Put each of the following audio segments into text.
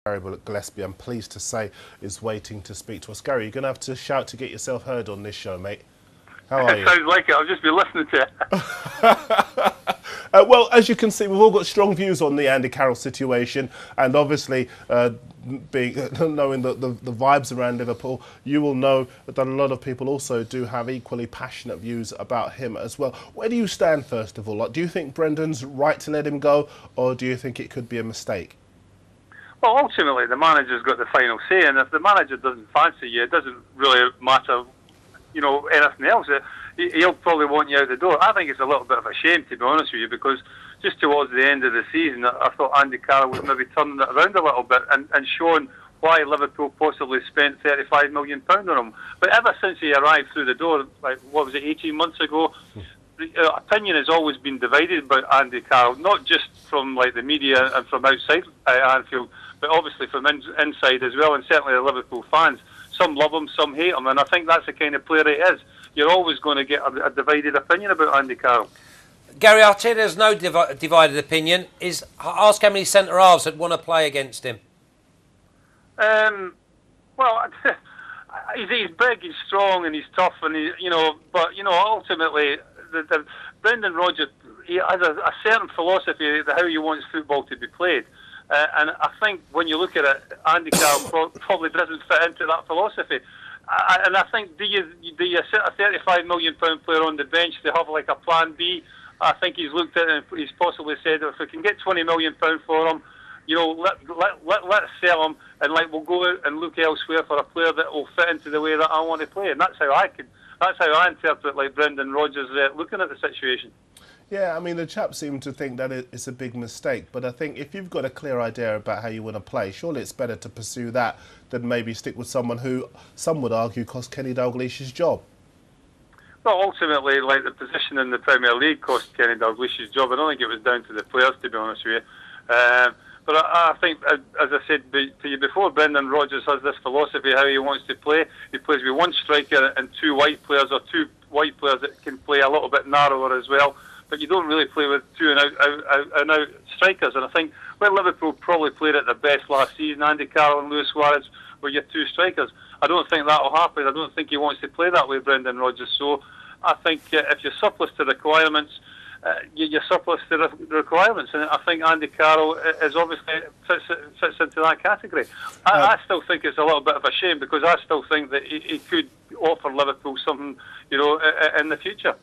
Garry Gillespie, I'm pleased to say, is waiting to speak to us. Garry, you're going to have to shout to get yourself heard on this show, mate. How are you? It sounds like it. I'll just be listening to it. Well, as you can see, we've all got strong views on the Andy Carroll situation, and obviously, knowing the vibes around Liverpool, you will know that a lot of people also do have equally passionate views about him as well. Where do you stand, first of all? Like, do you think Brendan's right to let him go, or do you think it could be a mistake? Well, ultimately, the manager's got the final say, and if the manager doesn't fancy you, it doesn't really matter, you know, anything else. He'll probably want you out the door. I think it's a little bit of a shame, to be honest with you, because just towards the end of the season, I thought Andy Carroll was maybe turning it around a little bit and showing why Liverpool possibly spent £35 million on him. But ever since he arrived through the door, like, what was it, 18 months ago, opinion has always been divided about Andy Carroll, not just from like the media and from outside Anfield, but obviously from inside as well, and certainly the Liverpool fans. Some love him, some hate him, and I think that's the kind of player he is. You're always going to get a divided opinion about Andy Carroll. Gary, I'll tell you there's no divided opinion. Ask how many centre-halves that want to play against him. Well, he's big, he's strong, and he's tough, and but ultimately, Brendan Rodgers, he has a certain philosophy of how he wants football to be played. And I think when you look at it, Andy Carroll probably doesn't fit into that philosophy. And I think, do you sit a £35 million player on the bench to have like a plan B? I think he's looked at it and he's possibly said, if we can get £20 million for him, let's sell him, and like we'll go out and look elsewhere for a player that will fit into the way that I want to play. And that's how I interpret like Brendan Rodgers looking at the situation. Yeah, I mean, the chaps seem to think that it's a big mistake, but I think if you've got a clear idea about how you want to play, surely it's better to pursue that than maybe stick with someone who some would argue cost Kenny Dalglish's job. Well, ultimately, like the position in the Premier League cost Kenny Dalglish's job. I don't think it was down to the players, to be honest with you. But I think, as I said to you before, Brendan Rodgers has this philosophy how he wants to play. He plays with one striker and two wide players, or two wide players that can play a little bit narrower as well. But you don't really play with two and out strikers. And I think when Liverpool probably played at their best last season, Andy Carroll and Luis Suarez were your two strikers. I don't think that will happen. I don't think he wants to play that way, Brendan Rodgers. So I think if you're surplus to requirements, you're surplus to requirements. And I think Andy Carroll is obviously fits into that category. I still think it's a little bit of a shame, because I still think that he could offer Liverpool something, in the future.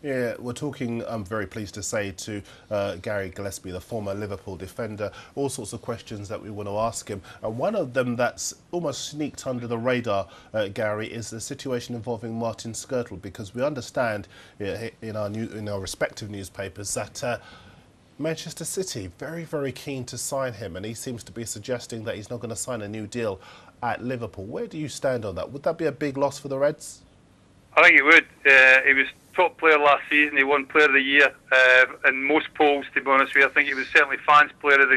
Yeah, we're talking, I'm very pleased to say, to Garry Gillespie, the former Liverpool defender, all sorts of questions that we want to ask him. And one of them that's almost sneaked under the radar, Garry, is the situation involving Martin Skrtel, because we understand in our respective newspapers that Manchester City very, very keen to sign him, and he seems to be suggesting that he's not going to sign a new deal at Liverpool. Where do you stand on that? Would that be a big loss for the Reds? I think it would. He was top player last season. He won Player of the Year in most polls, to be honest with you. I think he was certainly fans Player of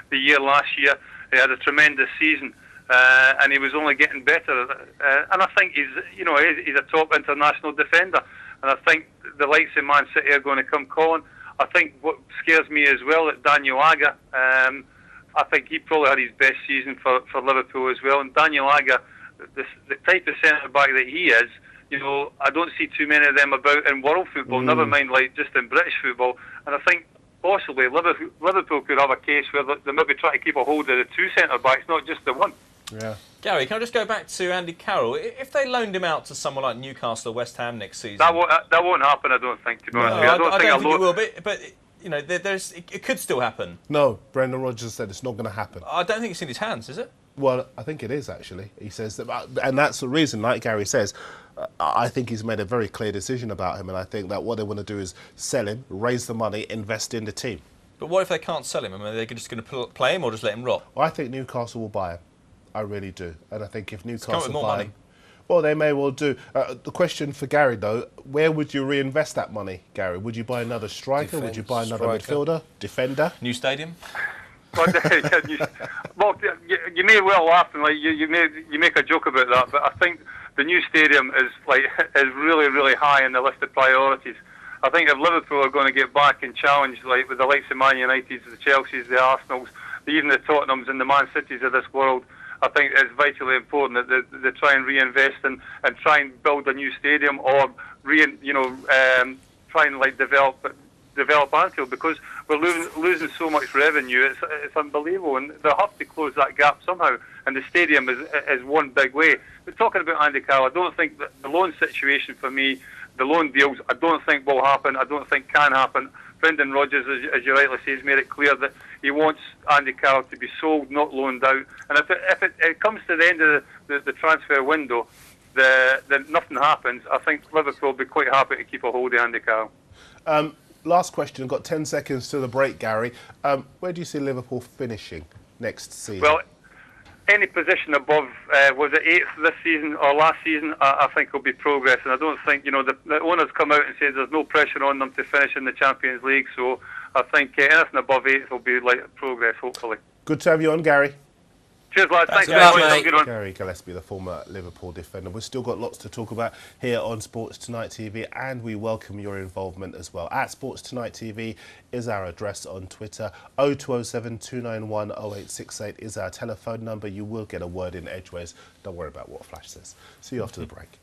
the Year last year. He had a tremendous season, and he was only getting better. And I think he's a top international defender. And I think the likes of Man City are going to come calling. I think what scares me as well is Daniel Agger. I think he probably had his best season for Liverpool as well. And Daniel Agger, the type of centre back that he is, I don't see too many of them about in world football, never mind like just in British football. And I think possibly Liverpool could have a case where they maybe try to keep a hold of the two centre-backs, not just the one. Yeah. Gary, can I just go back to Andy Carroll? If they loaned him out to someone like Newcastle or West Ham next season... That won't happen, I don't think, to be honest. I don't think it will, but it could still happen. No, Brendan Rodgers said it's not going to happen. I don't think it's in his hands, is it? Well, I think it is, actually. He says that, and that's the reason, like Gary says, I think he's made a very clear decision about him, and I think that what they want to do is sell him, raise the money, invest in the team. But what if they can't sell him? I mean, are they just going to play him or just let him rot? Well, I think Newcastle will buy him. I really do. And I think if Newcastle come with more money. Well, they may well do. The question for Gary, though, where would you reinvest that money, Gary? Would you buy another striker? Would you buy another midfielder? Defender? New stadium? Well, you may well laugh and you make a joke about that, but I think the new stadium is really, really high in the list of priorities. I think if Liverpool are going to get back and challenge with the likes of Man United, the Chelseas, the Arsenals, even the Tottenhams and the Man Cities of this world, I think it's vitally important that they try and reinvest and try and build a new stadium, or try and like develop Anfield, because we're losing so much revenue. It's unbelievable, and they'll have to close that gap somehow. And the stadium is one big way. But talking about Andy Carroll, I don't think that the loan situation for me, the loan deals, I don't think will happen. I don't think can happen. Brendan Rodgers, as you rightly say, has made it clear that he wants Andy Carroll to be sold, not loaned out. And if it comes to the end of the transfer window, then nothing happens, I think Liverpool will be quite happy to keep a hold of Andy Carroll. Last question. I've got 10 seconds to the break, Gary. Where do you see Liverpool finishing next season? Well, any position above, was it 8th this season or last season, I think will be progress. And I don't think, the owners come out and say there's no pressure on them to finish in the Champions League. So I think anything above 8th will be like progress, hopefully. Good to have you on, Gary. Cheers, lads. Thanks very much. Have a good one. Garry Gillespie, the former Liverpool defender. We've still got lots to talk about here on Sports Tonight TV, and we welcome your involvement as well. At Sports Tonight TV is our address on Twitter. 0207 291 0868 is our telephone number. You will get a word in edgeways. Don't worry about what Flash says. See you after the break.